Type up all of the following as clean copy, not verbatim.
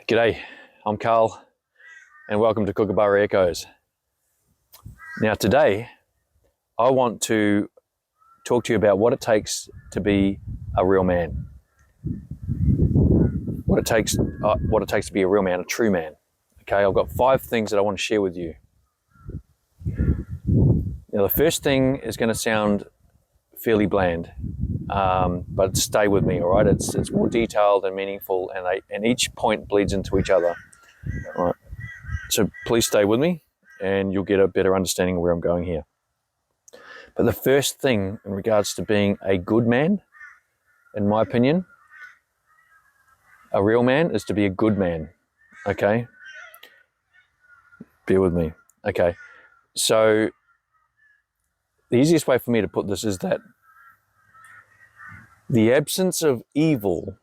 G'day, I'm Carl and welcome to Kookaburra Echoes. Now today I want to talk to you about what it takes to be a real man. What it takes to be a real man, a true man. Okay, I've got 5 things that I want to share with you. Now the first thing is going to sound fairly bland, but stay with me, all right? It's more detailed and meaningful, and each point bleeds into each other. All right. So please stay with me and you'll get a better understanding of where I'm going here. But the first thing in regards to being a good man, in my opinion, a real man is to be a good man, okay? Bear with me. Okay, so the easiest way for me to put this is that the absence of evil,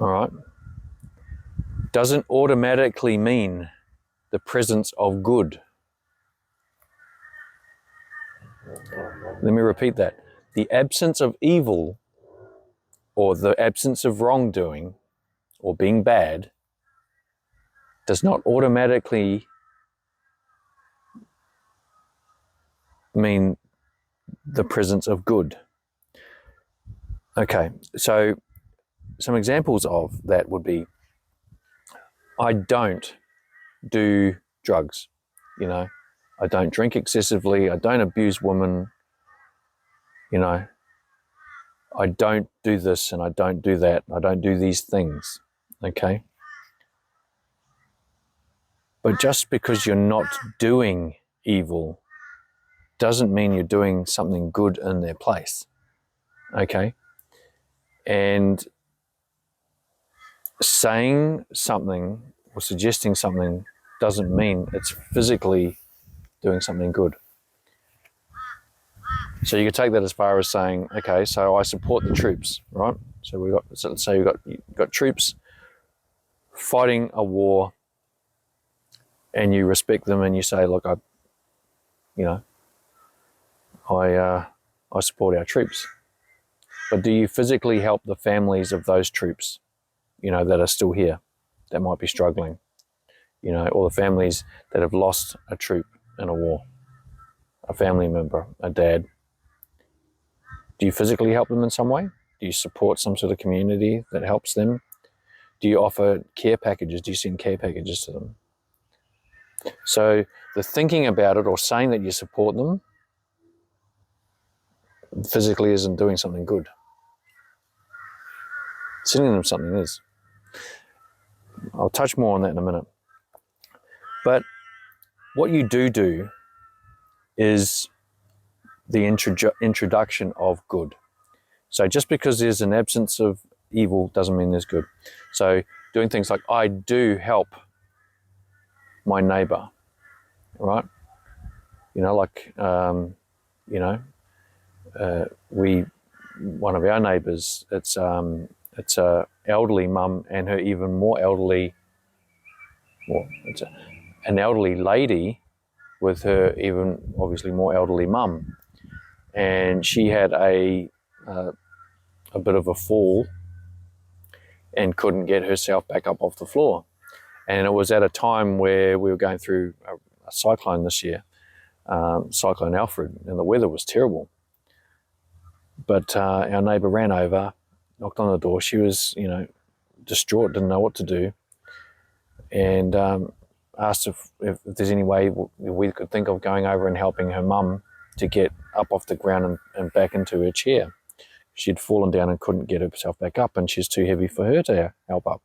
all right, doesn't automatically mean the presence of good. Let me repeat that. The absence of evil or the absence of wrongdoing or being bad does not automatically mean the presence of good. Okay, so some examples of that would be, I don't do drugs, I don't drink excessively, I don't abuse women, I don't do this and I don't do that, I don't do these things, okay? But just because you're not doing evil doesn't mean you're doing something good in their place, okay? And saying something or suggesting something doesn't mean it's physically doing something good. So you could take that as far as saying, okay, so I support the troops, right? So let's say you've got troops fighting a war, and you respect them, and you say, look, I support our troops. But do you physically help the families of those troops, that are still here, that might be struggling, or the families that have lost a troop in a war, a family member, a dad? Do you physically help them in some way? Do you support some sort of community that helps them? Do you offer care packages? Do you send care packages to them? So the thinking about it or saying that you support them physically isn't doing something good. Sending them something is. I'll touch more on that in a minute. But what you do is the introduction of good. So just because there's an absence of evil doesn't mean there's good. So doing things like, I do help my neighbor, right? One of our neighbors, it's a elderly mum and her even more elderly, it's an elderly lady with her even obviously more elderly mum. And she had a bit of a fall and couldn't get herself back up off the floor. And it was at a time where we were going through a cyclone this year, Cyclone Alfred, and the weather was terrible. But our neighbour ran over, knocked on the door. She was, distraught, didn't know what to do, and asked if there's any way we could think of going over and helping her mum to get up off the ground and back into her chair. She'd fallen down and couldn't get herself back up, and she's too heavy for her to help up.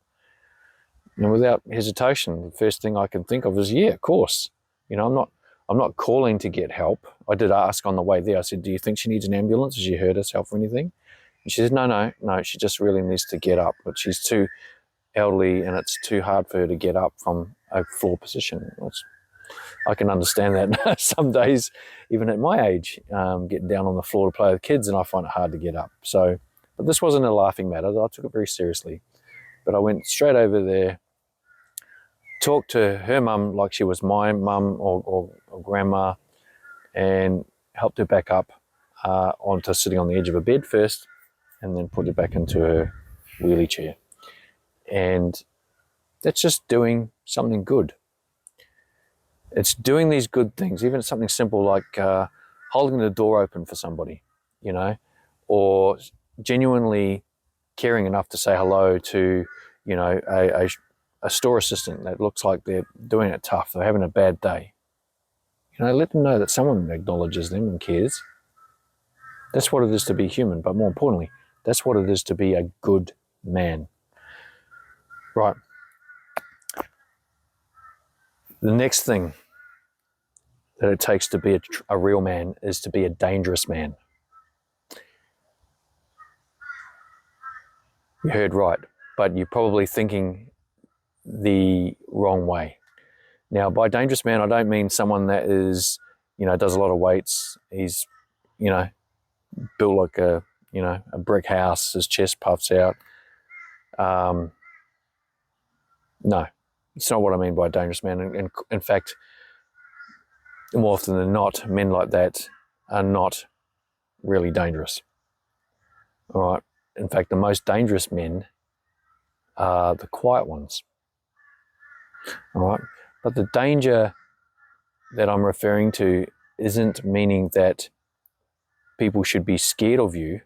And without hesitation, the first thing I can think of is, yeah, of course. I'm not calling to get help. I did ask on the way there. I said, do you think she needs an ambulance? Has she hurt herself or anything? And she said, no, she just really needs to get up. But she's too elderly and it's too hard for her to get up from a floor position. I can understand that some days, even at my age, getting down on the floor to play with kids, and I find it hard to get up. So, but this wasn't a laughing matter. I took it very seriously. But I went straight over there, talked to her mum like she was my mum or grandma, and helped her back up onto sitting on the edge of a bed first, and then put her back into her wheelie chair. And that's just doing something good. It's doing these good things, even something simple like holding the door open for somebody, you know, or genuinely caring enough to say hello to, you know, a store assistant that looks like they're doing it tough, they're having a bad day. You know, let them know that someone acknowledges them and cares. That's what it is to be human, but more importantly, that's what it is to be a good man. Right. The next thing that it takes to be a real man is to be a dangerous man. You heard right, but you're probably thinking the wrong way. Now, by dangerous man, I don't mean someone that is, you know, does a lot of weights. He's, you know, built like a, you know, a brick house. His chest puffs out. No, it's not what I mean by dangerous man. And in fact, more often than not, men like that are not really dangerous. All right. In fact, the most dangerous men are the quiet ones. All right. But the danger that I'm referring to isn't meaning that people should be scared of you.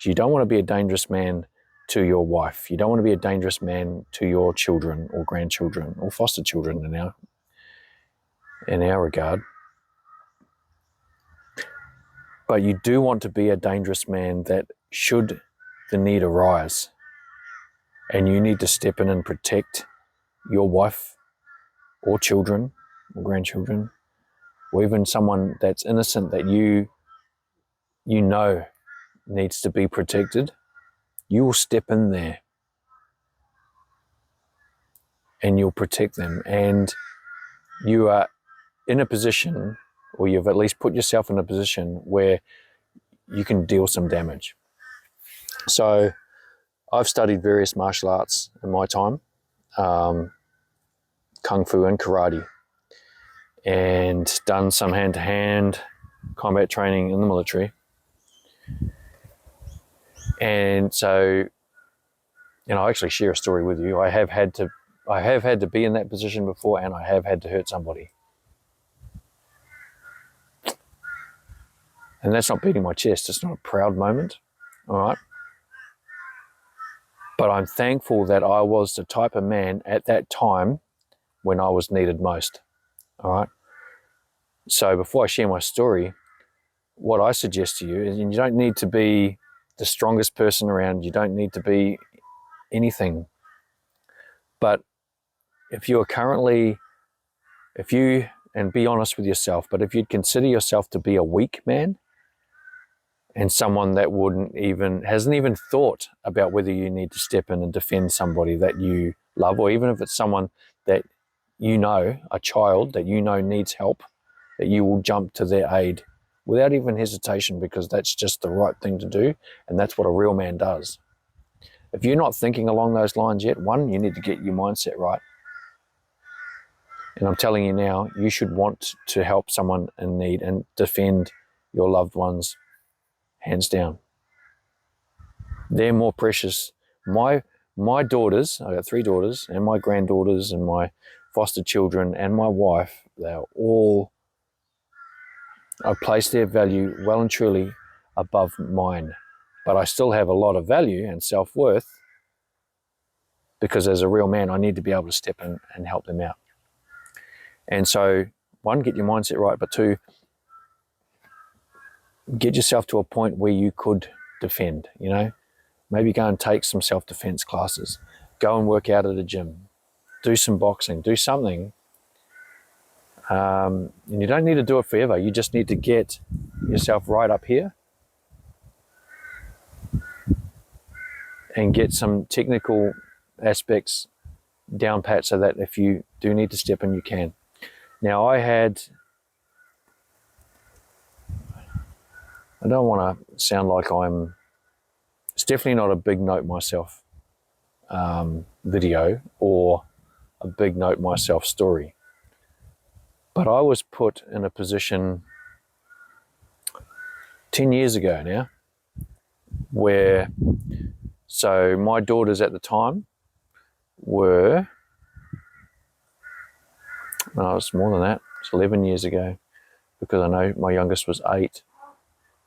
You don't want to be a dangerous man to your wife. You don't want to be a dangerous man to your children or grandchildren or foster children in our regard. But you do want to be a dangerous man that should the need arise and you need to step in and protect your wife or children or grandchildren or even someone that's innocent that you know needs to be protected, you will step in there and you'll protect them. And you are in a position, or you've at least put yourself in a position where you can deal some damage. So I've studied various martial arts in my time, Kung Fu and karate, and done some hand-to-hand combat training in the military. And so, you know, I'll actually share a story with you. I have had to be in that position before, and I have had to hurt somebody. And that's not beating my chest. It's not a proud moment, all right? But I'm thankful that I was the type of man at that time when I was needed most, all right? So before I share my story, what I suggest to you is you don't need to be the strongest person around. You don't need to be anything. But if you are currently, and be honest with yourself, but if you'd consider yourself to be a weak man and someone that hasn't even thought about whether you need to step in and defend somebody that you love, or even if it's someone that you know, a child that you know needs help, that you will jump to their aid without even hesitation, because that's just the right thing to do, and that's what a real man does. If you're not thinking along those lines yet, one, you need to get your mindset right. And I'm telling you now, you should want to help someone in need and defend your loved ones, hands down. They're more precious. My daughters, I got 3 daughters, and my granddaughters and my foster children and my wife, I place their value well and truly above mine. But I still have a lot of value and self-worth, because as a real man, I need to be able to step in and help them out. And so, 1, get your mindset right, but 2, get yourself to a point where you could defend, you know. Maybe go and take some self-defense classes. Go and work out at a gym. Do some boxing. Do something. And you don't need to do it forever. You just need to get yourself right up here and get some technical aspects down pat so that if you do need to step in, you can. Now, I don't want to sound like it's definitely not a big note myself video or a big note myself story. But I was put in a position 10 years ago now so my daughters at the time, were, no, it's more than that. It's 11 years ago, because I know my youngest was 8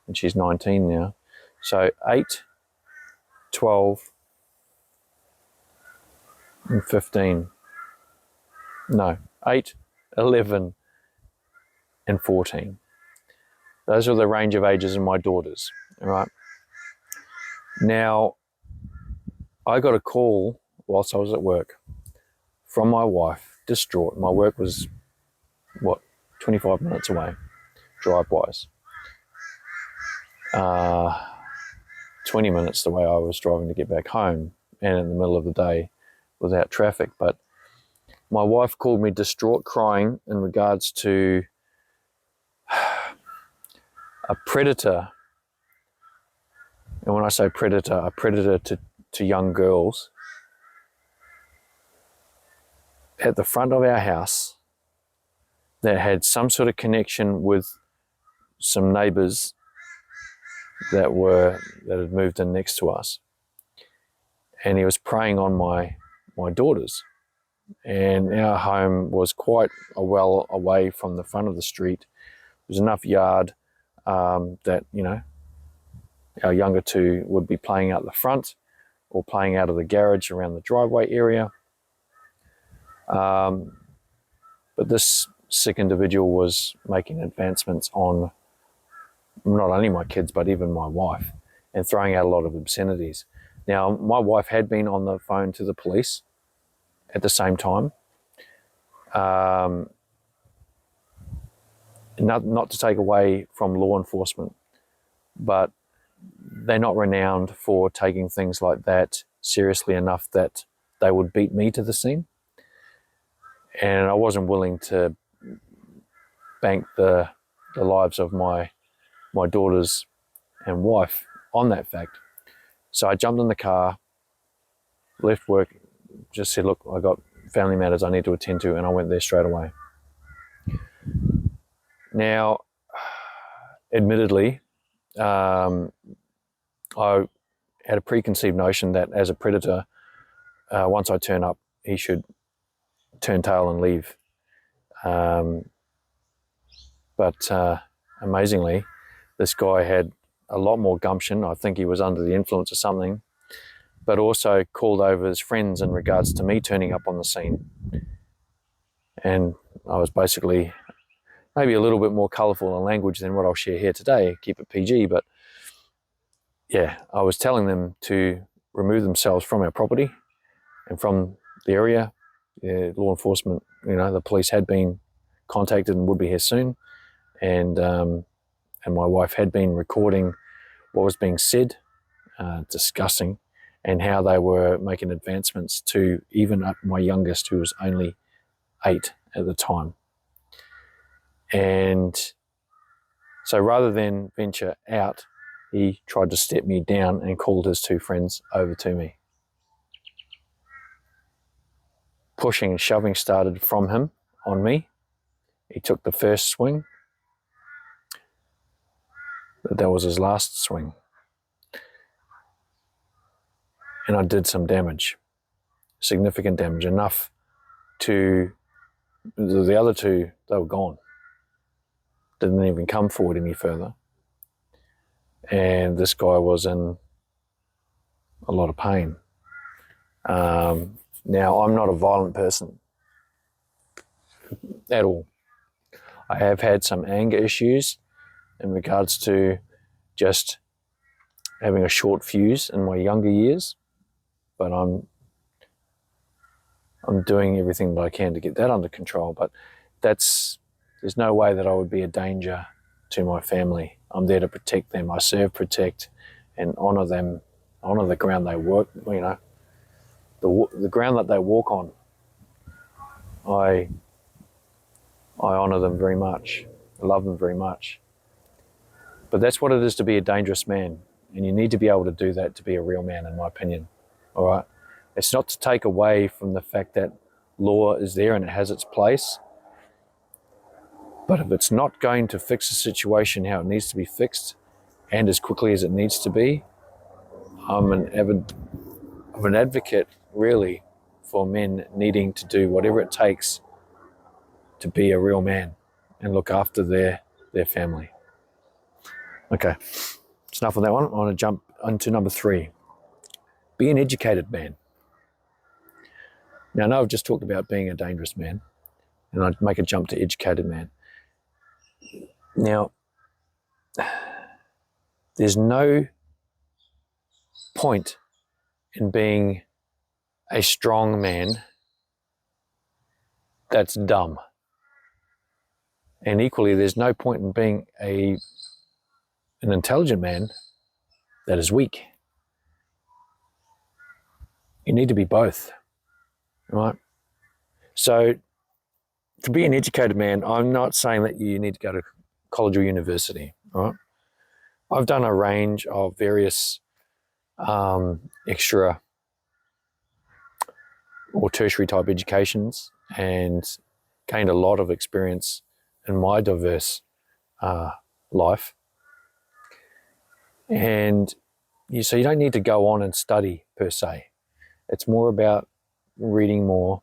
and she's 19 now. So 8, 12, and 15. No, 8, 11, and 14. Those are the range of ages of my daughters, all right? Now, I got a call whilst I was at work from my wife, distraught. My work was, 25 minutes away, drive-wise. 20 minutes the way I was driving to get back home, and in the middle of the day without traffic. But my wife called me distraught, crying in regards to a predator. And when I say predator, a predator to young girls at the front of our house that had some sort of connection with some neighbours that had moved in next to us. And he was preying on my daughters. And our home was quite a well away from the front of the street. There was enough yard that, our younger two would be playing out the front or playing out of the garage around the driveway area. But this sick individual was making advancements on not only my kids, but even my wife, and throwing out a lot of obscenities. Now, my wife had been on the phone to the police at the same time. Not to take away from law enforcement, but they're not renowned for taking things like that seriously enough that they would beat me to the scene. And I wasn't willing to bank the lives of my daughters and wife on that fact. So I jumped in the car, left work, just said, look, I got family matters I need to attend to, and I went there straight away. Now, admittedly, I had a preconceived notion that as a predator, once I turn up, he should turn tail and leave. But amazingly, this guy had a lot more gumption. I think he was under the influence of something, but also called over his friends in regards to me turning up on the scene. And I was basically maybe a little bit more colourful in language than what I'll share here today, keep it PG, but yeah, I was telling them to remove themselves from our property and from the area. Law enforcement, the police had been contacted and would be here soon. And my wife had been recording what was being said, discussing, and how they were making advancements to even up my youngest, who was only 8 at the time. And so rather than venture out, he tried to step me down and called his 2 friends over to me. Pushing and shoving started from him on me. He took the first swing, but that was his last swing. And I did some damage, significant damage, enough to, the other 2, they were gone. Didn't even come forward any further. And this guy was in a lot of pain. Now, I'm not a violent person at all. I have had some anger issues in regards to just having a short fuse in my younger years, but I'm doing everything that I can to get that under control. But there's no way that I would be a danger to my family. I'm there to protect them. I serve, protect, and honour them, honour the ground they work, the ground that they walk on. I honour them very much. I love them very much. But that's what it is to be a dangerous man. And you need to be able to do that to be a real man, in my opinion. All right? It's not to take away from the fact that law is there and it has its place. But if it's not going to fix the situation how it needs to be fixed and as quickly as it needs to be, I'm an advocate, really, for men needing to do whatever it takes to be a real man and look after their family. Okay, it's enough on that one. I want to jump onto number 3. Be an educated man. Now, I know I've just talked about being a dangerous man, and I'd make a jump to educated man. Now, there's no point in being a strong man that's dumb. And equally, there's no point in being an intelligent man that is weak. You need to be both, right? So to be an educated man, I'm not saying that you need to go to college or university, right? I've done a range of various extra or tertiary type educations and gained a lot of experience in my diverse life. And so you don't need to go on and study per se. It's more about reading more,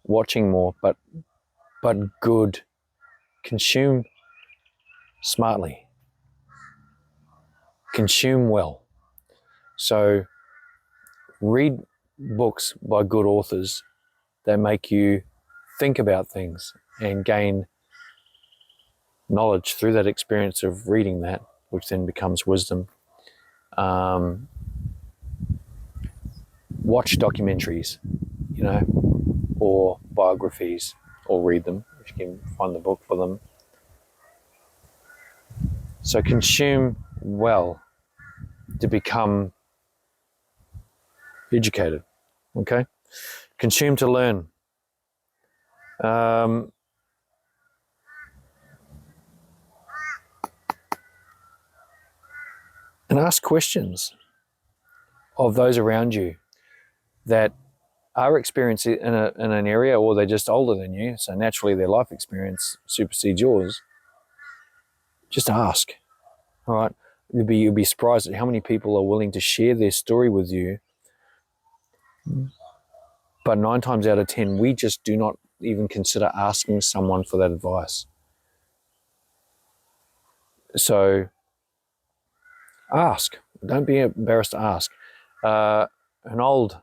watching more, but good. Consume smartly. Consume well. So read books by good authors that make you think about things and gain knowledge through that experience of reading that, which then becomes wisdom. Watch documentaries, or biographies, or read them if you can find the book for them. So consume well to become educated, okay? Consume to learn. And ask questions of those around you that are experienced in an area, or they're just older than you, so naturally their life experience supersedes yours. Just ask, all right? You'll be surprised at how many people are willing to share their story with you, but 9 times out of 10, we just do not even consider asking someone for that advice. So ask. Don't be embarrassed to ask. An old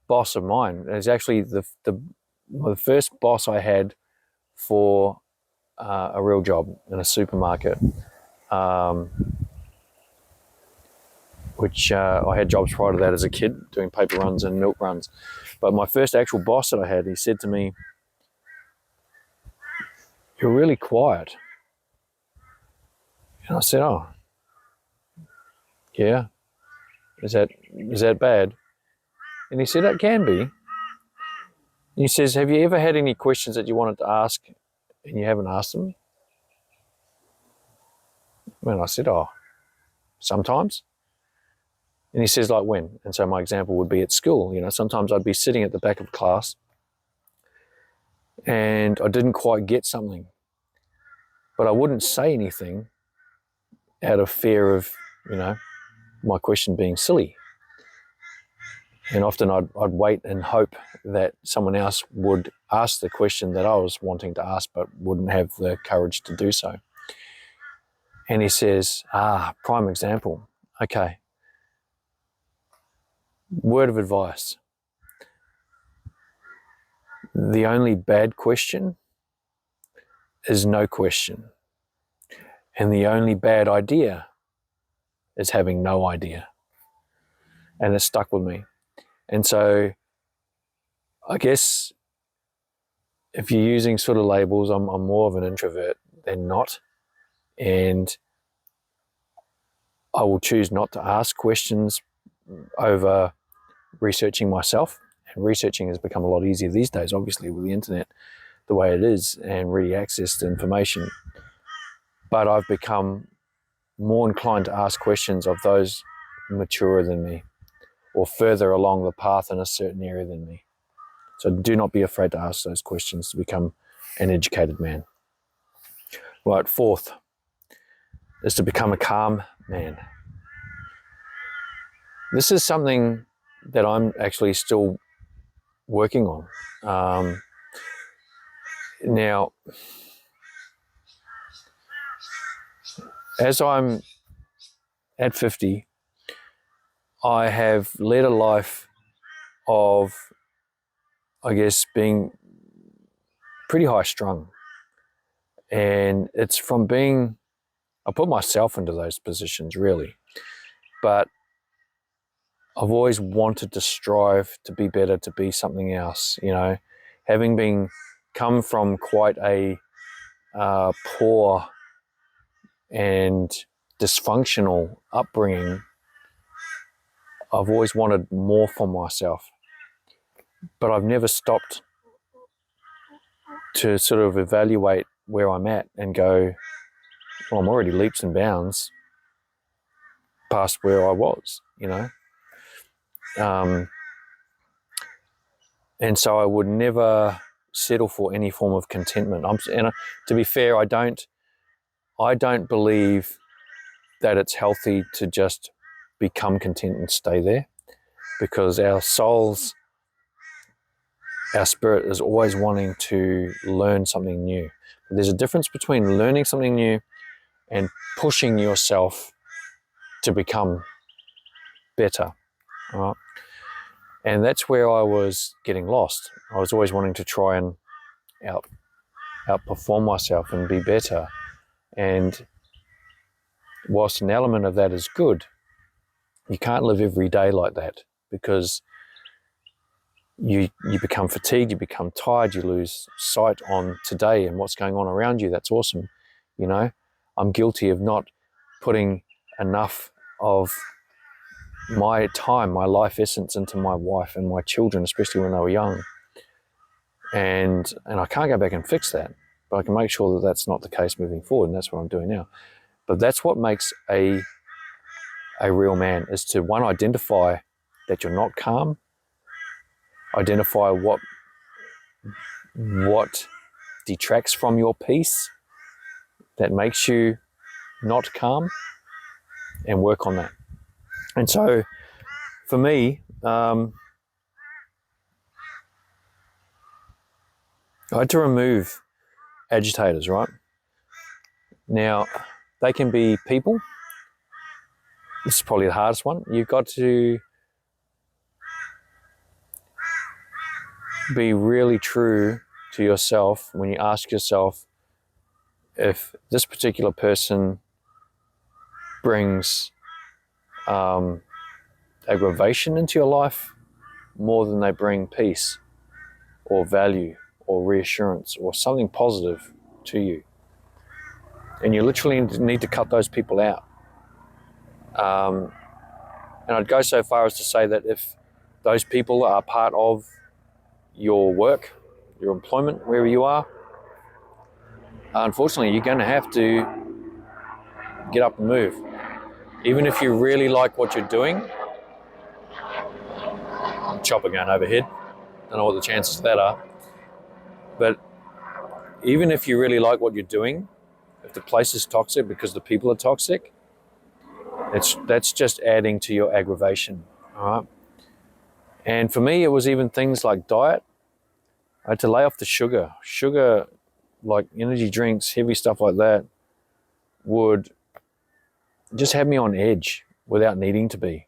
boss of mine is actually the first boss I had for a real job in a supermarket, which I had jobs prior to that as a kid doing paper runs and milk runs. But my first actual boss that I had, he said to me, "You're really quiet." And I said, "Oh, yeah, is that bad?" And he said, "It can be." And he says, "Have you ever had any questions that you wanted to ask and you haven't asked them?" And I said, "Oh, sometimes." And he says, "Like when?" And so my example would be at school. Sometimes I'd be sitting at the back of class and I didn't quite get something, but I wouldn't say anything out of fear of, my question being silly. And often I'd wait and hope that someone else would ask the question that I was wanting to ask, but wouldn't have the courage to do so. And he says, prime example. Okay. Word of advice. The only bad question is no question. And the only bad idea is having no idea. And it stuck with me. And so I guess if you're using sort of labels, I'm more of an introvert than not. And I will choose not to ask questions over researching myself. And researching has become a lot easier these days, obviously, with the internet the way it is and ready access to information. But I've become more inclined to ask questions of those maturer than me or further along the path in a certain area than me. So do not be afraid to ask those questions to become an educated man. Right, 4th is to become a calm man. This is something that I'm actually still working on. Now, as I'm at 50, I have led a life of, I guess, being pretty high strung. And it's from being, I put myself into those positions really, but I've always wanted to strive to be better, to be something else, you know, having come from quite a poor and dysfunctional upbringing. I've always wanted more for myself, but I've never stopped to sort of evaluate where I'm at and go, well, I'm already leaps and bounds past where I was, you know. And so I would never settle for any form of contentment. To be fair, I don't believe that it's healthy to just become content and stay there, because our souls, our spirit is always wanting to learn something new. There's a difference between learning something new and pushing yourself to become better. Right? And that's where I was getting lost. I was always wanting to try and outperform myself and be better. And whilst an element of that is good, you can't live every day like that, because you become fatigued, you become tired, you lose sight on today and what's going on around you. That's awesome. You know, I'm guilty of not putting enough of my time, my life essence into my wife and my children, especially when they were young. And I can't go back and fix that, but I can make sure that that's not the case moving forward, and that's what I'm doing now. But that's what makes a real man, is to, one, identify that you're not calm, identify what detracts from your peace that makes you not calm, and work on that. And so for me, I had to remove agitators, right? Now, they can be people. This is probably the hardest one. You've got to be really true to yourself when you ask yourself if this particular person brings aggravation into your life more than they bring peace or value or reassurance or something positive to you. And you literally need to cut those people out. And I'd go so far as to say that if those people are part of your work, your employment, wherever you are, unfortunately, you're going to have to get up and move. Even if you really like what you're doing, chopper going overhead, don't know what the chances of that are, but even if you really like what you're doing, if the place is toxic because the people are toxic, that's just adding to your aggravation, all right? And for me, it was even things like diet. I had to lay off the sugar. Sugar, like energy drinks, heavy stuff like that, would just have me on edge without needing to be.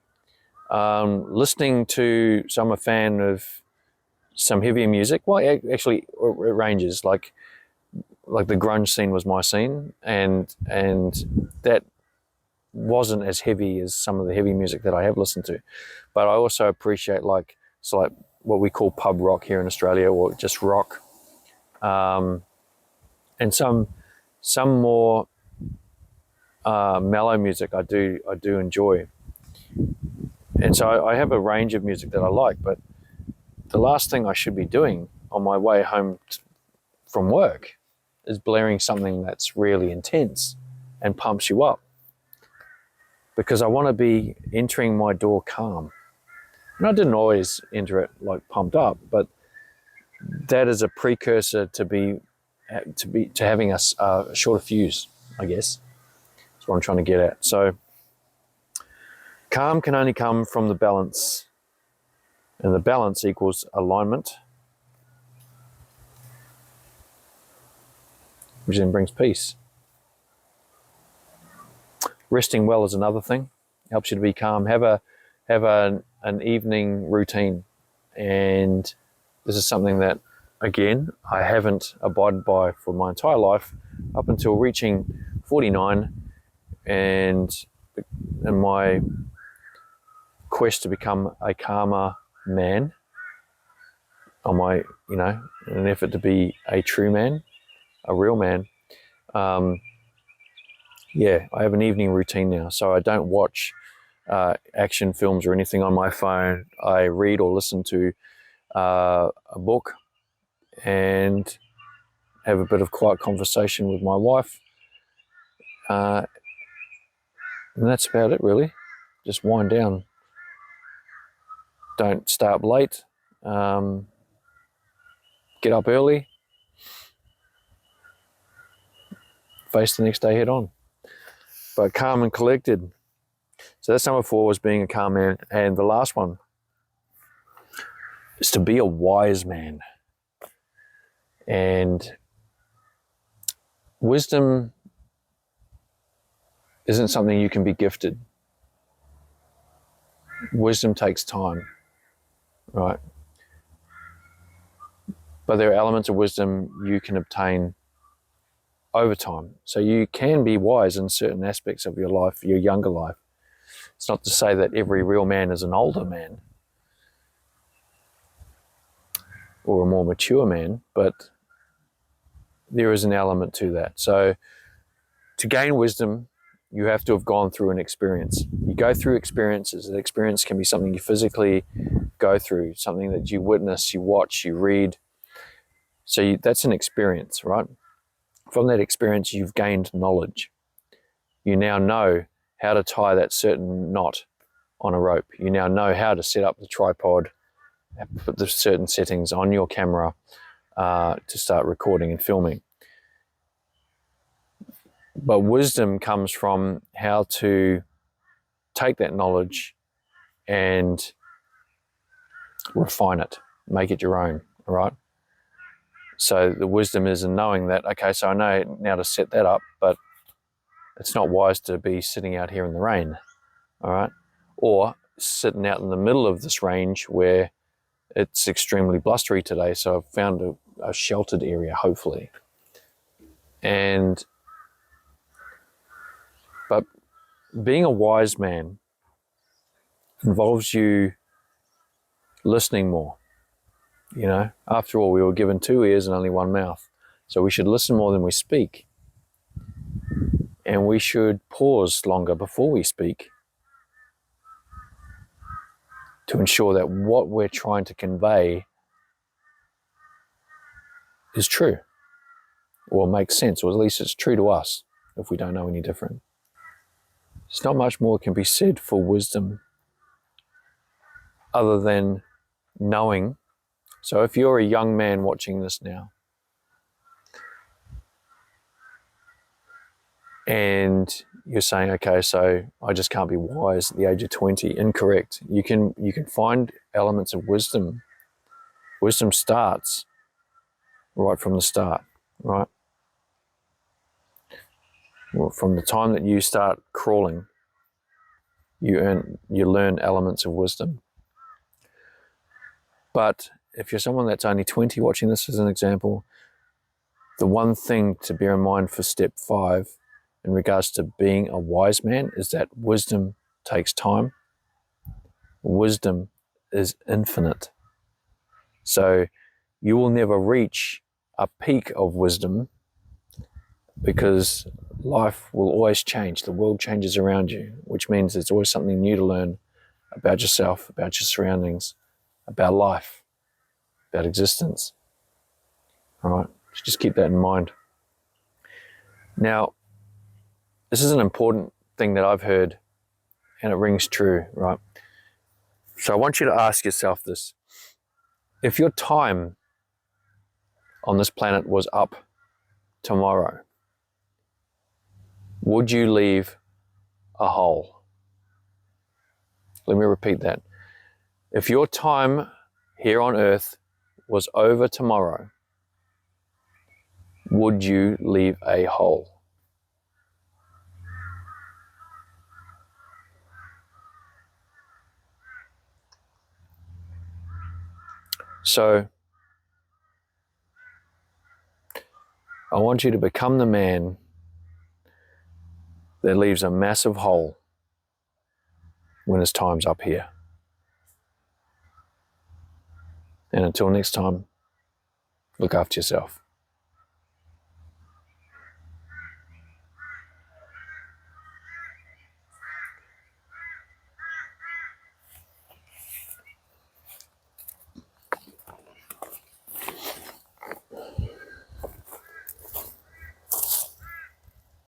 Listening to, so I'm a fan of some heavier music. Well, actually, it ranges. Like the grunge scene was my scene, and that wasn't as heavy as some of the heavy music that I have listened to. But I also appreciate like what we call pub rock here in Australia, or just rock, and some more mellow music I do enjoy. And so I have a range of music that I like, but the last thing I should be doing on my way home from work is blaring something that's really intense and pumps you up, because I want to be entering my door calm. And I didn't always enter it like pumped up, but that is a precursor to having a shorter fuse, I guess. That's what I'm trying to get at. So calm can only come from the balance And the balance equals alignment, which then brings peace. Resting well is another thing. Helps you to be calm. Have an evening routine. And this is something that, again, I haven't abided by for my entire life up until reaching 49, and in my quest to become a calmer man, on my, in an effort to be a true man, a real man, I have an evening routine now. So I don't watch action films or anything on my phone. I read or listen to a book and have a bit of quiet conversation with my wife. And that's about it, really. Just wind down. Don't stay up late. Get up early. Face the next day head on. But calm and collected. So that's number 4, was being a calm man. And the last one is to be a wise man. And wisdom isn't something you can be gifted. Wisdom takes time, right? But there are elements of wisdom you can obtain over time. So you can be wise in certain aspects of your life, your younger life. It's not to say that every real man is an older man or a more mature man, but there is an element to that. So to gain wisdom, you have to have gone through an experience. You go through experiences. An experience can be something you physically go through, something that you witness, you watch, you read. So that's an experience, right? From that experience, you've gained knowledge. You now know how to tie that certain knot on a rope. You now know how to set up the tripod, put the certain settings on your camera to start recording and filming. But wisdom comes from how to take that knowledge and refine it, make it your own, all right? So the wisdom is in knowing that, okay, so I know now to set that up, but it's not wise to be sitting out here in the rain, all right? Or sitting out in the middle of this range where it's extremely blustery today, so I've found a sheltered area, hopefully. But being a wise man involves you listening more. After all, we were given 2 ears and only 1 mouth. So we should listen more than we speak. And we should pause longer before we speak to ensure that what we're trying to convey is true, or makes sense, or at least it's true to us if we don't know any different. There's not much more can be said for wisdom other than knowing. So if you're a young man watching this now and you're saying, okay, so I just can't be wise at the age of 20, incorrect. You can find elements of wisdom. Wisdom starts right from the start, right? Well, from the time that you start crawling, you learn elements of wisdom. But if you're someone that's only 20 watching this as an example, the one thing to bear in mind for step 5 in regards to being a wise man is that wisdom takes time. Wisdom is infinite. So you will never reach a peak of wisdom because life will always change. The world changes around you, which means there's always something new to learn about yourself, about your surroundings, about life, about existence. All right, so just keep that in mind. Now, this is an important thing that I've heard, and it rings true, right? So I want you to ask yourself this. If your time on this planet was up tomorrow, would you leave a hole? Let me repeat that. If your time here on earth was over tomorrow, would you leave a hole? So, I want you to become the man that leaves a massive hole when his time's up here. And until next time, look after yourself.